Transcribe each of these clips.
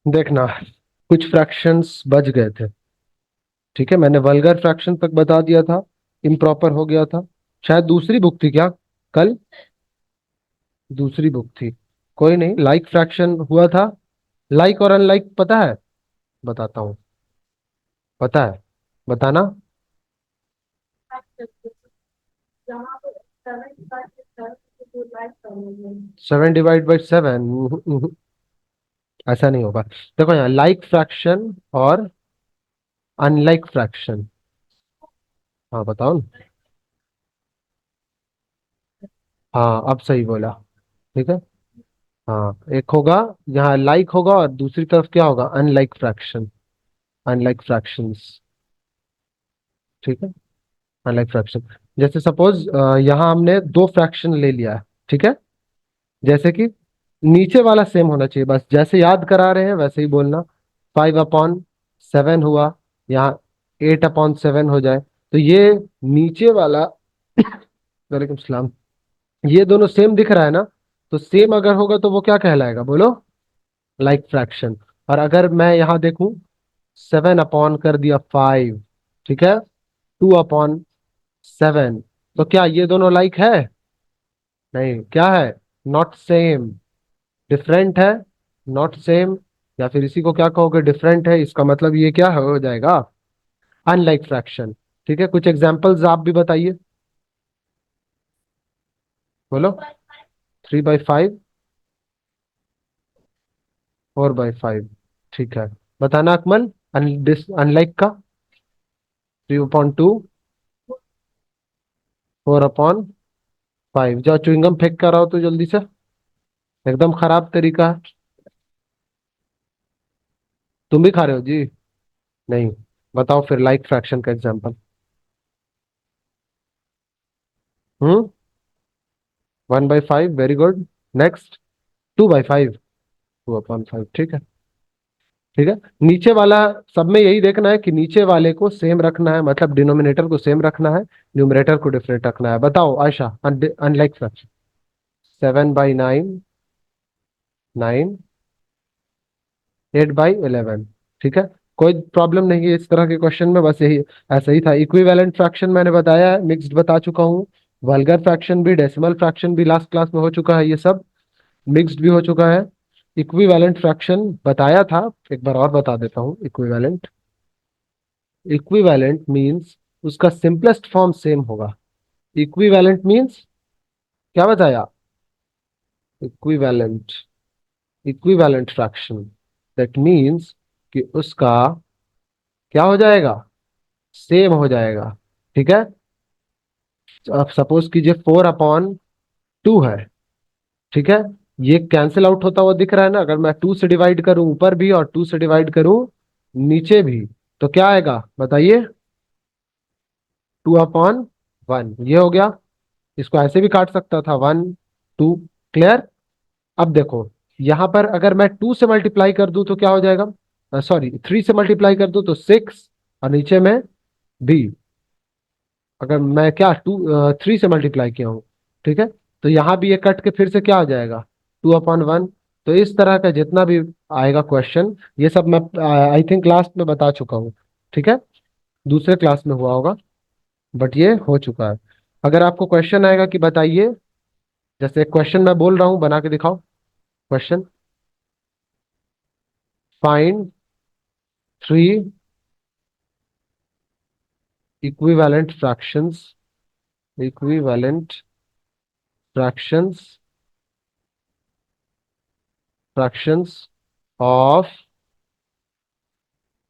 देखना, कुछ फ्रैक्शंस बच गए थे। ठीक है, मैंने वल्गर फ्रैक्शन तक बता दिया था, इम्प्रॉपर हो गया था। शायद दूसरी बुक थी क्या कल? दूसरी बुक थी। कोई नहीं, लाइक फ्रैक्शन हुआ था। लाइक और अनलाइक पता है? बताता हूँ। पता है? बताना। 7/7। ऐसा नहीं होगा। देखो यहाँ लाइक फ्रैक्शन और अनलाइक फ्रैक्शन। हाँ बताओ ना। हाँ अब सही बोला। ठीक है। हाँ एक होगा, यहाँ लाइक होगा और दूसरी तरफ क्या होगा? Unlike fraction. Unlike fractions. ठीक है। Unlike fraction. जैसे सपोज यहाँ हमने दो फ्रैक्शन ले लिया है। ठीक है। जैसे कि नीचे वाला सेम होना चाहिए, बस जैसे याद करा रहे हैं वैसे ही बोलना। 5/7 हुआ, यहाँ 8/7 हो जाए तो ये नीचे वाला वालेकुम सलाम, ये दोनों सेम दिख रहा है ना? तो सेम अगर होगा तो वो क्या कहलाएगा बोलो? Like fraction. और अगर मैं यहाँ देखूं, 7 अपॉन कर दिया 5। ठीक है। 2/7, तो क्या ये दोनों लाइक है? नहीं, क्या है? Not same. डिफरेंट है। Not same. या फिर इसी को क्या कहोगे? डिफरेंट है। इसका मतलब ये क्या हो जाएगा? Unlike fraction. ठीक है, कुछ एग्जांपल्स आप भी बताइए। बोलो। 3/5। 4/5। ठीक है। बताना अकमल। अनलाइक का। 3/2। 4/5। जाओ च्युइंगम फेंक कर आओ तो जल्दी से। एकदम खराब तरीका है। तुम भी खा रहे हो जी? नहीं। बताओ फिर लाइक फ्रैक्शन का एग्जांपल। हम्म। 1/5, वेरी गुड। नेक्स्ट। 2/5। 2/5, ठीक है। ठीक है। नीचे वाला, सब में यही देखना है कि नीचे वाले को सेम रखना है, मतलब डिनोमिनेटर को सेम रखना है, न्यूमरेटर को डिफरेंट रखना है। बताओ आयशा, अनलाइक फ्रैक्शन। 7/9। 9। 8/11। ठीक है। कोई प्रॉब्लम नहीं है इस तरह के क्वेश्चन में, बस यही ऐसा ही था। इक्विवेलेंट फ्रैक्शन मैंने बताया है, मिक्स्ड बता चुका हूँ। वल्गर फ्रैक्शन भी, डेसिमल फ्रैक्शन भी लास्ट क्लास में हो चुका है ये सब। मिक्स्ड भी हो चुका है। इक्विवेलेंट फ्रैक्शन बताया था, एक बार और बता देता हूँ। इक्विवेलेंट, इक्विवेलेंट मीन्स उसका सिंपलेस्ट फॉर्म सेम होगा। इक्विवेलेंट मीन्स क्या बताया? Equivalent, equivalent fraction, that means कि उसका क्या हो जाएगा? सेम हो जाएगा। ठीक है। अब सपोज कीजिए 4/2 है। ठीक है। ये कैंसिल आउट होता हुआ दिख रहा है ना? अगर मैं 2 से डिवाइड करूं ऊपर भी और 2 से डिवाइड करूं नीचे भी, तो क्या आएगा बताइए? 2/1 ये हो गया। इसको ऐसे भी काट सकता था, 1 2। क्लियर? अब देखो, यहां पर अगर मैं 2 से मल्टीप्लाई कर दूं तो क्या हो जाएगा? सॉरी, 3 से मल्टीप्लाई कर दूं तो 6, और नीचे में भी अगर मैं क्या 3 से मल्टीप्लाई किया हूँ। ठीक है। तो यहाँ भी ये कट के फिर से क्या हो जाएगा? 2/1। तो इस तरह का जितना भी आएगा क्वेश्चन, ये सब मैं आई थिंक लास्ट में बता चुका हूँ। ठीक है। दूसरे क्लास में हुआ होगा, बट ये हो चुका है। अगर आपको क्वेश्चन आएगा कि बताइए, जैसे एक क्वेश्चन मैं बोल रहा हूँ, बना के दिखाओ question. Find 3 equivalent fractions, equivalent fractions, fractions of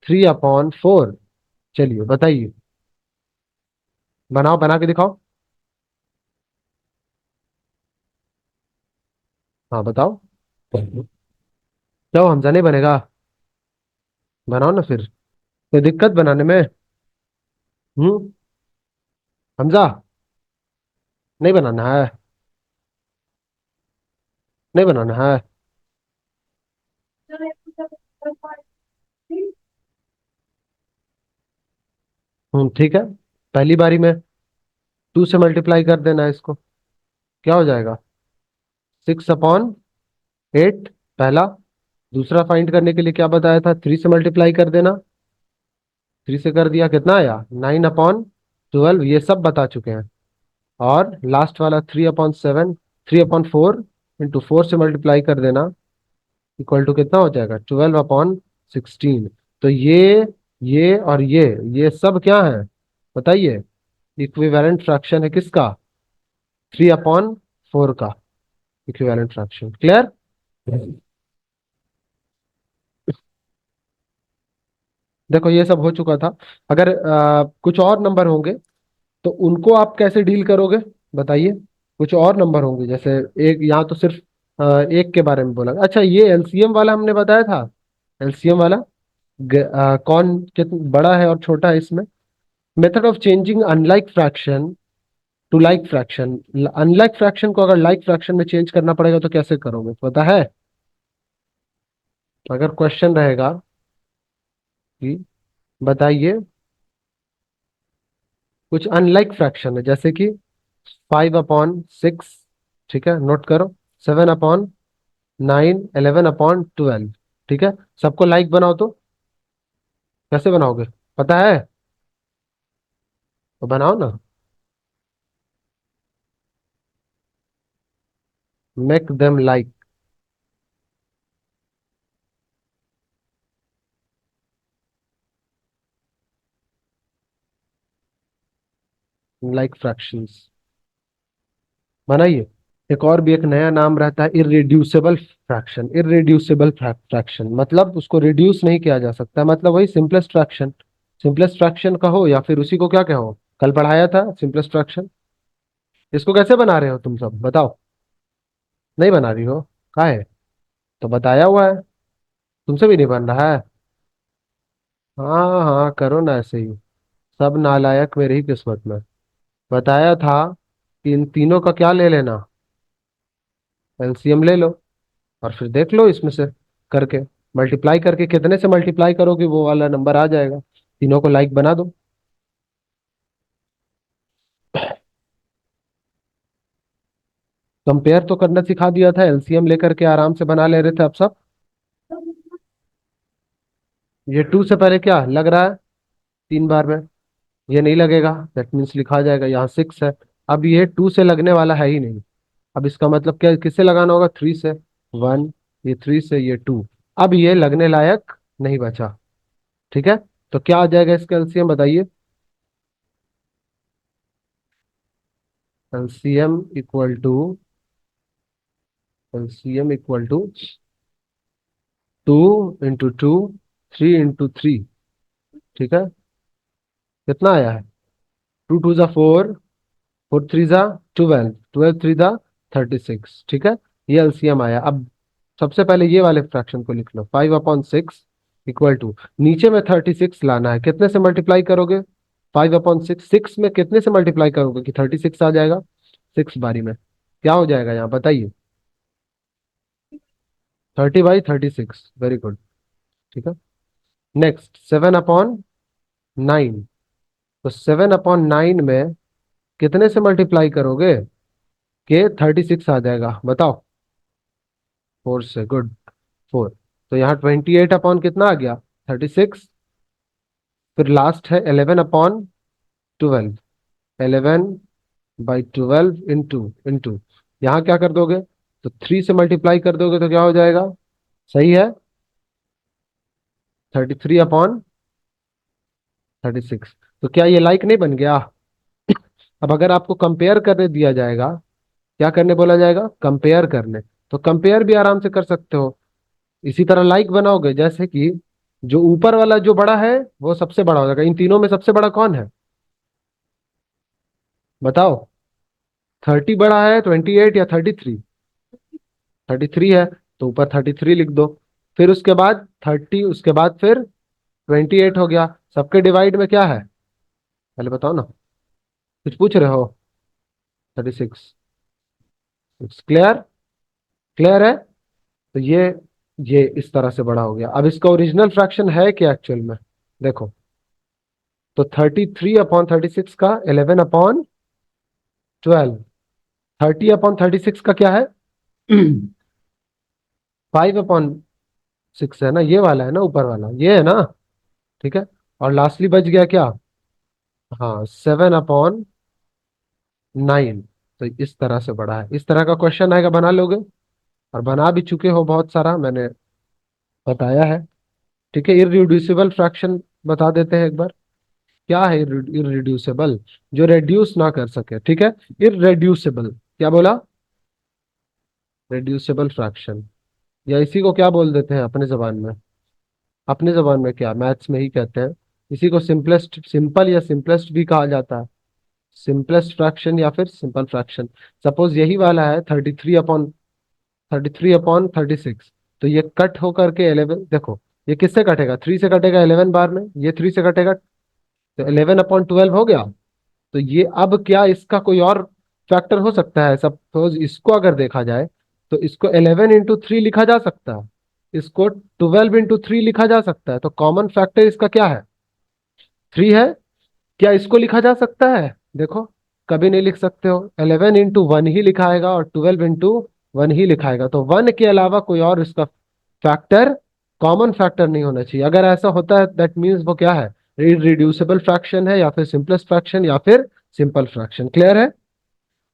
3/4। चलिए बताइए। बनाओ, बना के दिखाओ। हाँ बताओ। क्यों हमजा नहीं बनेगा? बनाओ ना फिर। कोई दिक्कत बनाने में? हम्म। हमजा नहीं बनाना है? नहीं बनाना है? ठीक है। पहली बारी में 2 से मल्टीप्लाई कर देना है इसको। क्या हो जाएगा? 6/8 पहला। दूसरा फाइंड करने के लिए क्या बताया था, 3 से मल्टीप्लाई कर देना। 3 से कर दिया, कितना आया, 9/12, ये सब बता चुके हैं। और लास्ट वाला 3/7, 3/4 इंटू 4 से मल्टीप्लाई कर देना, इक्वल टू कितना हो जाएगा, 12/16। तो ये और ये सब क्या है बताइए, इक्विवेलेंट फ्रैक्शन है किसका, 3/4 का इक्विवेलेंट फ्रैक्शन। क्लियर। देखो ये सब हो चुका था। अगर कुछ और नंबर होंगे तो उनको आप कैसे डील करोगे बताइए। कुछ और नंबर होंगे, जैसे एक, यहाँ तो सिर्फ एक के बारे में बोला। अच्छा, ये एलसीएम वाला हमने बताया था, एलसीएम वाला कौन कितना बड़ा है और छोटा है इसमें। Method of changing unlike fraction to like fraction. Unlike fraction को अगर लाइक फ्रैक्शन में चेंज करना पड़ेगा तो कैसे करोगे पता है। अगर क्वेश्चन रहेगा कि बताइए कुछ अनलाइक फ्रैक्शन है, जैसे कि 5/6, ठीक है नोट करो, 7/9, 11/12, ठीक है। सबको लाइक बनाओ तो कैसे बनाओगे पता है, तो बनाओ ना। Make them like, like fractions बनाइए। एक और भी एक नया नाम रहता है, इरेड्यूसिबल फ्रैक्शन। इरेड्यूसिबल फ्रैक्शन मतलब उसको रिड्यूस नहीं किया जा सकता, मतलब वही सिंपलेस्ट फ्रैक्शन। सिंपलेस्ट फ्रैक्शन कहो या फिर उसी को क्या कहो, कल पढ़ाया था सिंपलेस्ट फ्रैक्शन। इसको कैसे बना रहे हो तुम सब बताओ, नहीं बना रही हो, का है, तो बताया हुआ है, तुमसे भी नहीं बन रहा है। हाँ हाँ करो ना ऐसे ही, सब नालायक मेरी ही किस्मत में। बताया था कि इन तीनों का क्या ले लेना, एलसीएम ले लो, और फिर देख लो इसमें से करके, मल्टीप्लाई करके कितने से मल्टीप्लाई करोगे वो वाला नंबर आ जाएगा। तीनों को लाइक बना दो। कंपेयर तो करना सिखा दिया था, एलसीएम लेकर के आराम से बना ले रहे थे अब सब। ये 2 से पहले क्या लग रहा है, 3 बार में, ये नहीं लगेगा, दैट मीन्स लिखा जाएगा यहाँ 6 है। अब ये 2 से लगने वाला है ही नहीं। अब इसका मतलब क्या, किससे लगाना होगा, 3 से, 1, ये 3 से, ये 2। अब ये लगने लायक नहीं बचा, ठीक है। तो क्या आ जाएगा इसका एलसीएम बताइए। LCM equal to, LCM equal to 2 × 2, 3 × 3, ठीक है। कितना आया है, 2 × 2 = 4, 4 × 3 = 12, 12 × 3 = 36, ठीक है। ये एलसीएम आया। अब सबसे पहले ये वाले फ्रैक्शन को लिख लो, 5/6 इक्वल टू, नीचे में 36 लाना है, कितने से मल्टीप्लाई करोगे, 5/6, 6 में कितने से मल्टीप्लाई करोगे कि 36 आ जाएगा, 6 बारी में क्या हो जाएगा यहाँ बताइए, 30/36, वेरी गुड, ठीक है। नेक्स्ट 7/9, तो 7/9 में कितने से मल्टीप्लाई करोगे कि 36 आ जाएगा बताओ, 4 से, गुड, 4। तो यहाँ 28 कितना आ गया, 36। फिर लास्ट है 11/12, 11/12 इंटू यहाँ क्या कर दोगे, तो 3 से मल्टीप्लाई कर दोगे तो क्या हो जाएगा, सही है, 33/36। तो क्या ये लाइक नहीं बन गया। अब अगर आपको कंपेयर करने दिया जाएगा, क्या करने बोला जाएगा, कंपेयर करने, तो कंपेयर भी आराम से कर सकते हो। इसी तरह लाइक बनाओगे, जैसे कि जो ऊपर वाला जो बड़ा है वो सबसे बड़ा हो जाएगा। इन तीनों में सबसे बड़ा कौन है बताओ, 30 बड़ा है, 28 या 33, 33 है, तो ऊपर 33 लिख दो। फिर उसके बाद 30, उसके बाद फिर 28 हो गया। सबके डिवाइड में क्या है पहले बताओ ना, कुछ पूछ रहे हो, 36, क्लियर, क्लियर है। तो ये इस तरह से बड़ा हो गया। अब इसका ओरिजिनल फ्रैक्शन है क्या एक्चुअल में, देखो, तो 33/36 का 11/12, 30/36 का क्या है, 5/, 6 है ना, ये वाला है ना, ऊपर वाला ये है ना। ठीक है। और लास्टली बच गया क्या? हाँ, 7/9। तो इस तरह से बड़ा है, इस तरह का क्वेश्चन आएगा, बना लोगे? और बना भी चुके हो बहुत सारा, मैंने बताया है। ठीक है, इररिड्यूसिबल फ्रैक्शन बता देते हैं एक बार। क्या है इररिड्यूसिबल? जो रेड्यूस ना कर सके, ठीक है। इररेड्यूसिबल, क्या बोला? रेड्यूसिबल फ्रैक्शन, या इसी को क्या बोल देते हैं अपने जबान में? अपने जबान में क्या, मैथ्स में ही कहते हैं। इसी को सिंपलेस्ट, सिंपल या सिंपलेस्ट भी कहा जाता है। सिंपलेस्ट फ्रैक्शन या फिर सिंपल फ्रैक्शन। सपोज यही वाला है 33/36, तो ये कट होकर के 11, देखो ये किससे कटेगा? 3 से कटेगा 11 बार में, ये 3 से कटेगा, तो 11/12 हो गया। तो ये अब क्या इसका कोई और फैक्टर हो सकता है? सपोज इसको अगर देखा जाए, तो इसको 11 × 3 लिखा जा सकता है, इसको 12 × 3 लिखा जा सकता है, तो कॉमन फैक्टर इसका क्या है? 3 है। क्या इसको लिखा जा सकता है? देखो, कभी नहीं लिख सकते हो। 11 × 1 ही लिखाएगा और 12 × 1 ही लिखाएगा, तो 1 के अलावा कोई और इसका फैक्टर, कॉमन फैक्टर नहीं होना चाहिए। अगर ऐसा होता है दैट मीन्स वो क्या है? रिड्यूसिबल फ्रैक्शन है, या फिर सिंपलेस्ट फ्रैक्शन, या फिर सिंपल फ्रैक्शन। क्लियर है?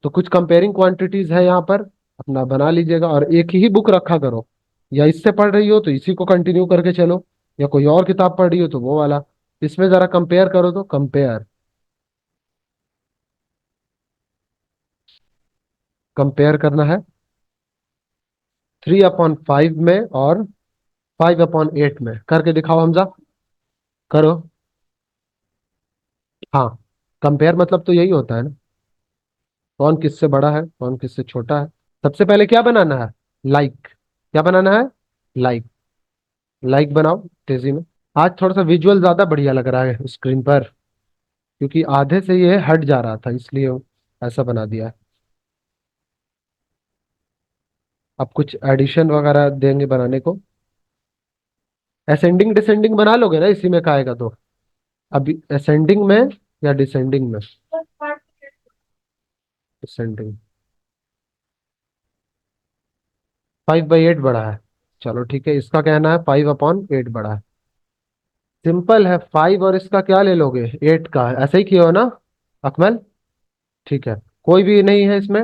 तो कुछ कंपेयरिंग क्वांटिटीज है यहाँ पर, अपना बना लीजिएगा। और एक ही बुक रखा करो, या इससे पढ़ रही हो तो इसी को कंटिन्यू करके चलो, या कोई और किताब पढ़ रही हो तो वो वाला। इसमें जरा कंपेयर करो, तो कंपेयर, कंपेयर करना है 3/5 में और 5/8 में। करके दिखाओ हमजा, करो। हाँ, कंपेयर मतलब तो यही होता है ना, कौन किससे बड़ा है, कौन किससे छोटा है। सबसे पहले क्या बनाना है? लाइक। क्या बनाना है? लाइक। लाइक बनाओ तेजी में। आज थोड़ा सा विजुअल ज्यादा बढ़िया लग रहा है स्क्रीन पर, क्योंकि आधे से ये हट जा रहा था, इसलिए ऐसा बना दिया है। अब कुछ एडिशन वगैरह देंगे बनाने को। असेंडिंग डिसेंडिंग बना लोगे ना इसी में, का आएगा तो। अभी असेंडिंग में या डिसेंडिंग में? डिसेंडिंग। 5/8 बड़ा है। चलो ठीक है, इसका कहना है 5/8 बड़ा है। सिंपल है, 5 और इसका क्या ले लोगे? 8 का, ऐसे ही किया हो ना अकमल? ठीक है। कोई भी नहीं है इसमें,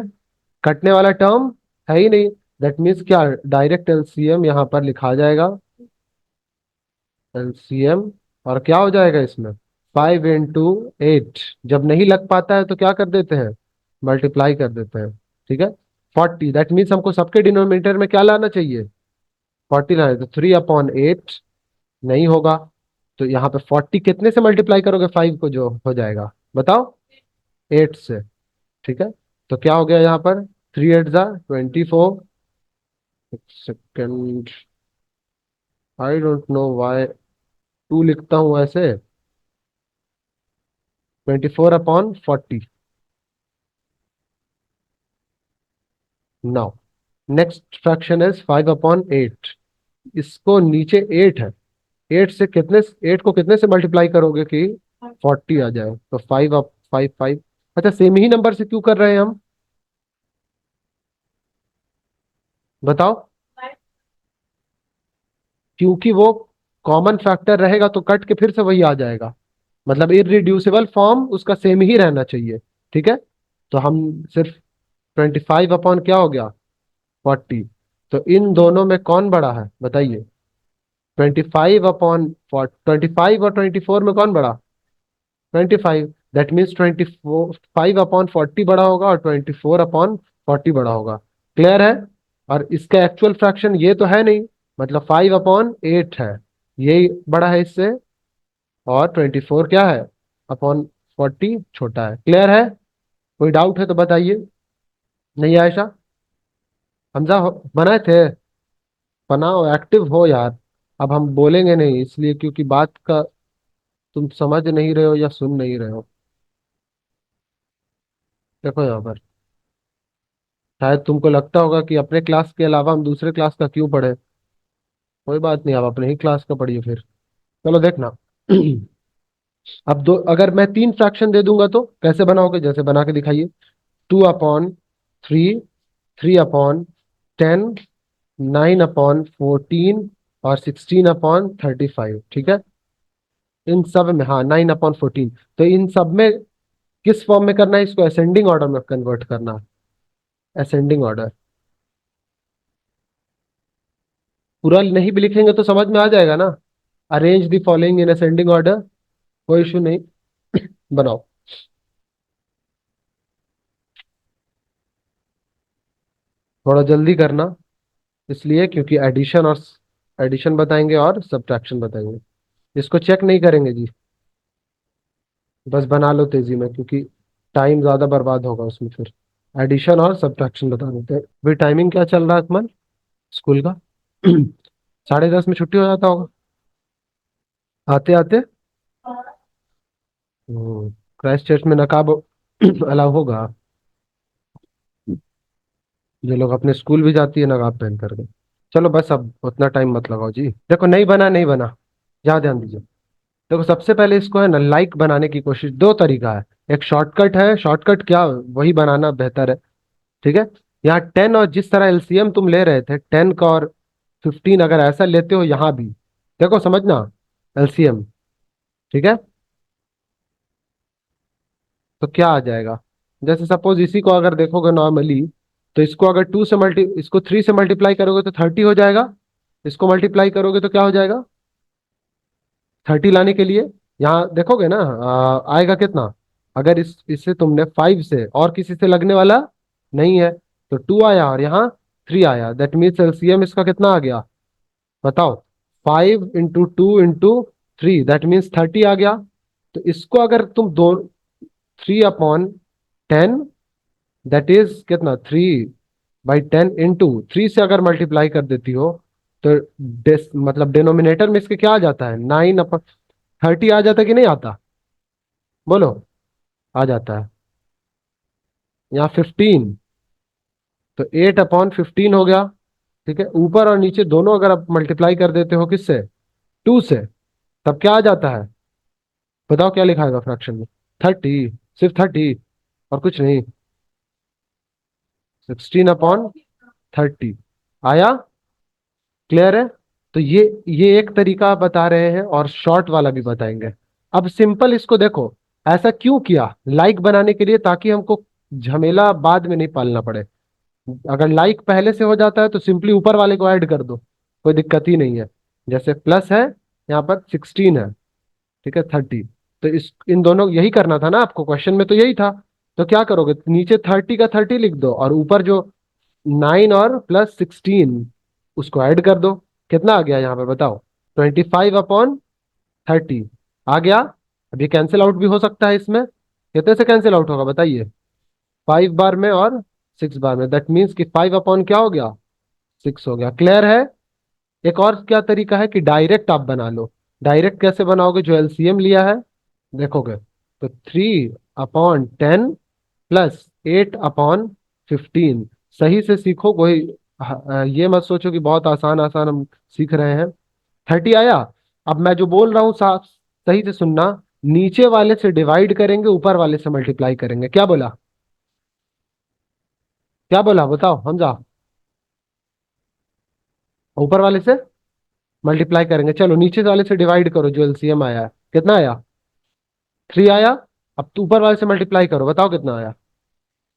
कटने वाला टर्म है ही नहीं। दैट मीन्स क्या, डायरेक्ट एलसीएम यहाँ पर लिखा जाएगा। एलसीएम, और क्या हो जाएगा इसमें? 5 × 8। जब नहीं लग पाता है तो क्या कर देते हैं? मल्टीप्लाई कर देते हैं। ठीक है। 40, दैट मीन्स हमको सबके डिनोमिनेटर में क्या लाना चाहिए? 40 लाना है, तो 3/8 नहीं होगा। तो यहाँ पे 40 कितने से मल्टीप्लाई करोगे 5 को, जो हो जाएगा बताओ? 8 से। ठीक है। तो क्या हो गया यहाँ पर? 3 8 × 24। Second, I don't know why 2 लिखता हूँ ऐसे। 24/40। Now next fraction is 5/8। इसको नीचे 8 है, 8 से कितने, 8 को कितने से मल्टीप्लाई करोगे कि 40 आ जाए? तो 5/5 5। अच्छा, सेम ही नंबर से क्यों कर रहे हैं हम, बताओ? क्योंकि वो कॉमन फैक्टर रहेगा तो कट के फिर से वही आ जाएगा। मतलब इररिड्यूसिबल फॉर्म उसका सेम ही रहना चाहिए। ठीक है। तो हम सिर्फ 25 अपॉन क्या हो गया? 40। तो इन दोनों में कौन बड़ा है बताइए? 25 और 24 में कौन बड़ा? 25। दैट मीन्स 25/40 बड़ा होगा और 24/40 बड़ा होगा। क्लियर है? और इसका एक्चुअल फ्रैक्शन ये तो है नहीं, मतलब 5/8 है, यही बड़ा है इससे। और 24 क्या है? अपॉन 40 छोटा है। क्लियर है? कोई डाउट है तो बताइए। नहीं आयशा? हमजा बनाए थे? बनाओ, एक्टिव हो यार। अब हम बोलेंगे नहीं इसलिए क्योंकि बात का तुम समझ नहीं रहे हो या सुन नहीं रहे हो। देखो यहाँ पर, शायद तुमको लगता होगा कि अपने क्लास के अलावा हम दूसरे क्लास का क्यों पढ़े। कोई बात नहीं, आप अपने ही क्लास का पढ़िए फिर। चलो देखना। अब दो, अगर मैं 3 फ्रैक्शन दे दूंगा तो कैसे बनाओगे, जैसे बना के दिखाइए। 2/3, 3/10, 9/14 और 16/35, ठीक है। इन सब में, हाँ, 9/14। तो इन सब में किस फॉर्म में करना है, इसको असेंडिंग ऑर्डर में कन्वर्ट करना है। असेंडिंग ऑर्डर पूरा नहीं भी लिखेंगे तो समझ में आ जाएगा ना। Arrange the following in ascending order, कोई इशू नहीं। बनाओ। थोड़ा जल्दी करना, इसलिए क्योंकि एडिशन बताएंगे और सब्ट्रैक्शन बताएंगे। इसको चेक नहीं करेंगे जी, बस बना लो तेजी में, क्योंकि टाइम ज्यादा बर्बाद होगा उसमें फिर। एडिशन और सब्ट्रैक्शन बता देते हैं। भाई टाइमिंग क्या चल रहा है अकमल, स्कूल का? 10:30 में छुट्टी हो जाता होगा आते आते। क्राइस्ट चर्च में नकाब अलाउ होगा? ये लोग अपने स्कूल भी जाती है नकाब पहन करके। चलो बस, अब उतना टाइम मत लगाओ जी। देखो, नहीं बना नहीं बना, यहाँ ध्यान दीजिए। देखो, सबसे पहले इसको है ना लाइक बनाने की कोशिश। दो तरीका है, एक शॉर्टकट है, शॉर्टकट क्या, वही बनाना बेहतर है, ठीक है। यहाँ 10 और जिस तरह एलसीएम तुम ले रहे थे 10 का और 15, अगर ऐसा लेते हो यहाँ भी, देखो समझना, एलसीएम, ठीक है। तो क्या आ जाएगा, जैसे सपोज इसी को अगर देखोगे नॉर्मली, तो इसको अगर इसको 3 से मल्टीप्लाई करोगे तो 30 हो जाएगा। इसको मल्टीप्लाई करोगे तो क्या हो जाएगा, 30 लाने के लिए यहाँ देखोगे ना, आएगा कितना। अगर इससे तुमने 5 से और किसी से लगने वाला नहीं है, तो 2 आया और यहाँ 3 आया, दैट मीन्स एलसीएम इसका कितना आ गया, बताओ। 5 × 2 × 3, दैट मीन्स 30 आ गया। तो इसको अगर तुम दो 3/10, दैट इज कितना, 3/10 × 3 से अगर मल्टीप्लाई कर देती हो, तो मतलब डिनोमिनेटर में इसके क्या आ जाता है, 9/30 आ जाता है कि नहीं आता, बोलो। आ जाता है। यहाँ 15, तो 8/15 हो गया, ठीक है। ऊपर और नीचे दोनों अगर आप मल्टीप्लाई कर देते हो किससे, 2 से, तब क्या आ जाता है, बताओ क्या लिखा है फ्रैक्शन में, 30, सिर्फ 30 और कुछ नहीं। 16/30 आया, क्लियर है। तो ये एक तरीका बता रहे हैं, और शॉर्ट वाला भी बताएंगे। अब सिंपल इसको देखो, ऐसा क्यों किया, लाइक बनाने के लिए, ताकि हमको झमेला बाद में नहीं पालना पड़े। अगर लाइक पहले से हो जाता है तो सिंपली ऊपर वाले को ऐड कर दो, कोई दिक्कत ही नहीं है। जैसे प्लस है, यहाँ पर 16 है, ठीक है, 30। तो इस इन दोनों, यही करना था ना आपको, क्वेश्चन में तो यही था। तो क्या करोगे, नीचे 30 का 30 लिख दो, और ऊपर जो 9 और प्लस 16 उसको ऐड कर दो। कितना आ गया यहाँ पर बताओ, 25/30 आ गया। अब ये कैंसिल आउट भी हो सकता है इसमें, कितने से कैंसिल आउट होगा बताइए, 5 बार में और 6 बार में, दैट मीन्स कि 5 क्या हो गया, 6 हो गया, क्लियर है। एक और क्या तरीका है कि डायरेक्ट आप बना लो। डायरेक्ट कैसे बनाओगे, जो एलसीएम लिया है देखोगे, तो 3/10 प्लस 8/15, सही से सीखो, कोई ये मत सोचो कि बहुत आसान आसान हम सीख रहे हैं। 30 आया। अब मैं जो बोल रहा हूँ साफ सही से सुनना, नीचे वाले से डिवाइड करेंगे, ऊपर वाले से मल्टीप्लाई करेंगे, क्या बोला, क्या बोला बताओ हमजा। ऊपर वाले से मल्टीप्लाई करेंगे, चलो नीचे वाले से डिवाइड करो, जो एलसीएम आया है कितना आया, 3 आया। अब तो ऊपर वाले से मल्टीप्लाई करो, बताओ कितना आया,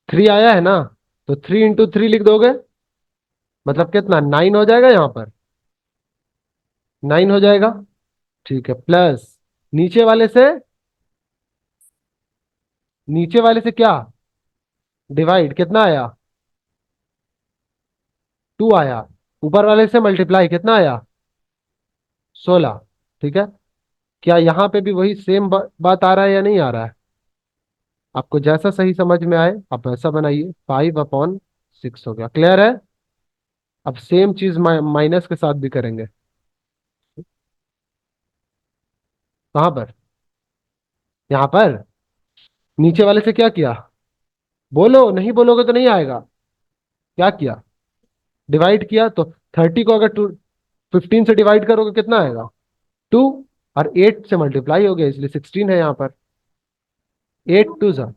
3 आया है ना। तो 3 × 3 लिख दोगे, मतलब कितना, 9 हो जाएगा, यहाँ पर 9 हो जाएगा, ठीक है। प्लस नीचे वाले से, नीचे वाले से क्या, डिवाइड, कितना आया, 2 आया। ऊपर वाले से मल्टीप्लाई, कितना आया, 16, ठीक है। क्या यहाँ पे भी वही सेम बात आ रहा है या नहीं आ रहा है, आपको जैसा सही समझ में आए आप वैसा बनाइए। 5/6 हो गया, क्लियर है। अब सेम चीज माइनस के साथ भी करेंगे। कहां पर, यहाँ पर नीचे वाले से क्या किया, बोलो, नहीं बोलोगे तो नहीं आएगा। क्या किया, डिवाइड किया, तो 30 को अगर 15 से डिवाइड करोगे कितना आएगा, 2, और 8 से मल्टीप्लाई हो गया, इसलिए 16 है यहाँ पर। 8 2 सा,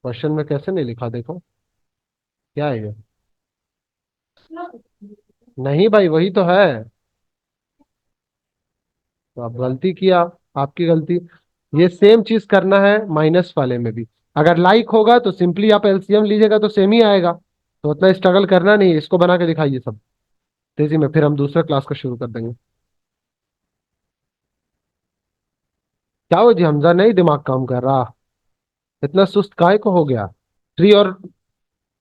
क्वेश्चन में कैसे नहीं लिखा, देखो क्या है ये, नहीं भाई, वही तो है। तो आप गलती किया, आपकी गलती। ये सेम चीज करना है माइनस वाले में भी। अगर लाइक होगा तो सिंपली आप एलसीएम लीजिएगा तो सेम ही आएगा, तो उतना स्ट्रगल करना नहीं है। इसको बना के दिखाइए सब तेजी में, फिर हम दूसरा क्लास का शुरू कर देंगे। क्या हो जी, हमजा नहीं दिमाग काम कर रहा? इतना सुस्त काहे को हो गया? थ्री और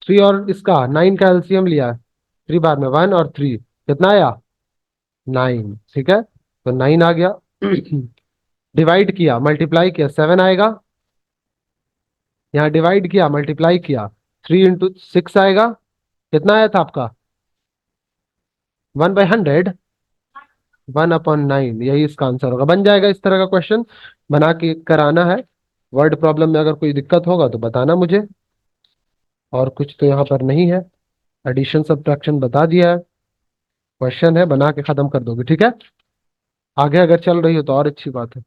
थ्री और इसका नाइन का एलसीएम लिया। थ्री बार में वन और थ्री कितना आया? नाइन, ठीक है। तो नाइन आ गया। डिवाइड किया मल्टीप्लाई किया सेवन आएगा। यहाँ डिवाइड किया मल्टीप्लाई किया, 3 इंटू 6 आएगा। कितना आया था आपका? 1/100। 1/9, यही इसका आंसर होगा। बन जाएगा इस तरह का क्वेश्चन, बना के कराना है। वर्ड प्रॉब्लम में अगर कोई दिक्कत होगा तो बताना मुझे। और कुछ तो यहाँ पर नहीं है। एडिशन सब्ट्रैक्शन बता दिया है। क्वेश्चन है, बना के खत्म कर दोगे, ठीक है। आगे अगर चल रही हो तो और अच्छी बात है।